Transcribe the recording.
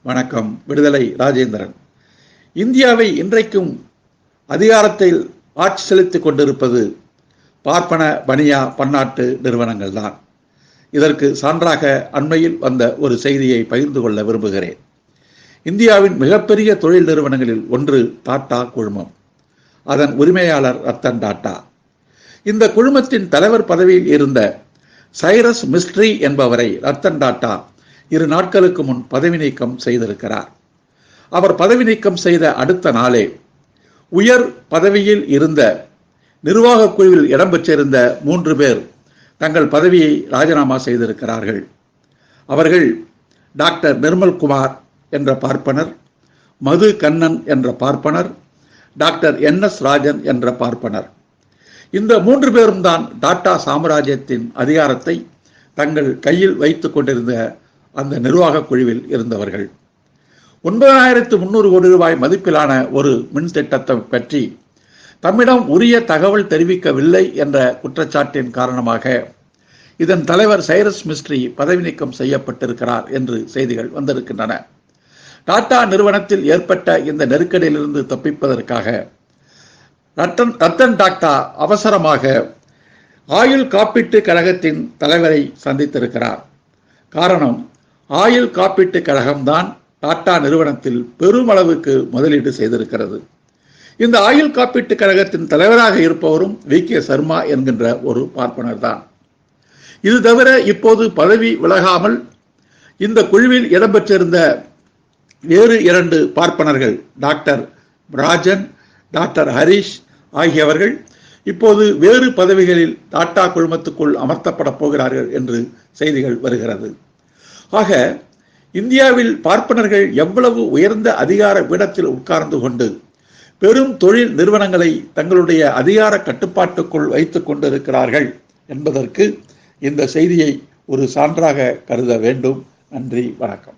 வணக்கம். விடுதலை ராஜேந்திரன். இந்தியாவை இன்றைக்கும் அதிகாரத்தில் ஆட்சி செலுத்திக் கொண்டிருப்பது பார்ப்பன பனியா பன்னாட்டு நிறுவனங்கள் தான். இதற்கு சான்றாக அண்மையில் வந்த ஒரு செய்தியை பகிர்ந்து கொள்ள விரும்புகிறேன். இந்தியாவின் மிகப்பெரிய தொழில் நிறுவனங்களில் ஒன்று டாடா குழுமம். அதன் உரிமையாளர் ரத்தன் டாடா. இந்த குழுமத்தின் தலைவர் பதவியில் இருந்த சைரஸ் மிஸ்ட்ரி என்பவரை ரத்தன் டாடா 2 நாட்களுக்கு முன் பதவி நீக்கம் செய்திருக்கிறார். அவர் பதவி நீக்கம் செய்த அடுத்த நாளே உயர் பதவியில் இருந்த நிர்வாக குழுவில் இடம்பெற்றிருந்த 3 பேர் தங்கள் பதவியை ராஜினாமா செய்திருக்கிறார்கள். அவர்கள் டாக்டர் நிர்மல்குமார் என்ற பார்ப்பனர், மது கண்ணன் என்ற பார்ப்பனர், டாக்டர் NS ராஜன் என்ற பார்ப்பனர். இந்த 3 பேரும் தான் டாடா சாம்ராஜ்யத்தின் அதிகாரத்தை தங்கள் கையில் வைத்துக் கொண்டிருந்த அந்த நிர்வாக குழுவில் இருந்தவர்கள். 9300 கோடி ரூபாய் மதிப்பிலான ஒரு மின் திட்டத்தை பற்றி தம்மிடம் உரிய தகவல் தெரிவிக்கவில்லை என்ற குற்றச்சாட்டின் காரணமாக இதன் தலைவர் சைரஸ் மிஸ்ட்ரி பதவி நீக்கம் செய்யப்பட்டிருக்கிறார் என்று செய்திகள் வந்திருக்கின்றன. டாடா நிறுவனத்தில் ஏற்பட்ட இந்த நெருக்கடியிலிருந்து தப்பிப்பதற்காக ரத்தன் டாடா அவசரமாக ஆயுள் காப்பீட்டு கழகத்தின் தலைவரை சந்தித்திருக்கிறார். காரணம், ஆயுள் காப்பீட்டு கழகம்தான் டாடா நிறுவனத்தில் பெருமளவுக்கு முதலீடு செய்திருக்கிறது. இந்த ஆயுள் காப்பீட்டு கழகத்தின் தலைவராக இருப்பவரும் VK சர்மா என்கின்ற ஒரு பார்ப்பனர் தான். இது தவிர இப்போது பதவி விலகாமல் இந்த குழுவில் இடம்பெற்றிருந்த வேறு 2 பார்ப்பனர்கள், டாக்டர் ராஜன், டாக்டர் ஹரிஷ் ஆகியவர்கள் இப்போது வேறு பதவிகளில் டாடா குழுமத்துக்குள் அமர்த்தப்பட போகிறார்கள் என்று செய்திகள் வருகிறது. ஆக இந்தியாவில் பார்ப்பனர்கள் எவ்வளவு உயர்ந்த அதிகார பீடத்தில் உட்கார்ந்து கொண்டு பெரும் தொழில் நிறுவனங்களை தங்களுடைய அதிகார கட்டுப்பாட்டுக்குள் வைத்துக் கொண்டிருக்கிறார்கள் என்பதற்கு இந்த செய்தியை ஒரு சான்றாக கருத வேண்டும். நன்றி, வணக்கம்.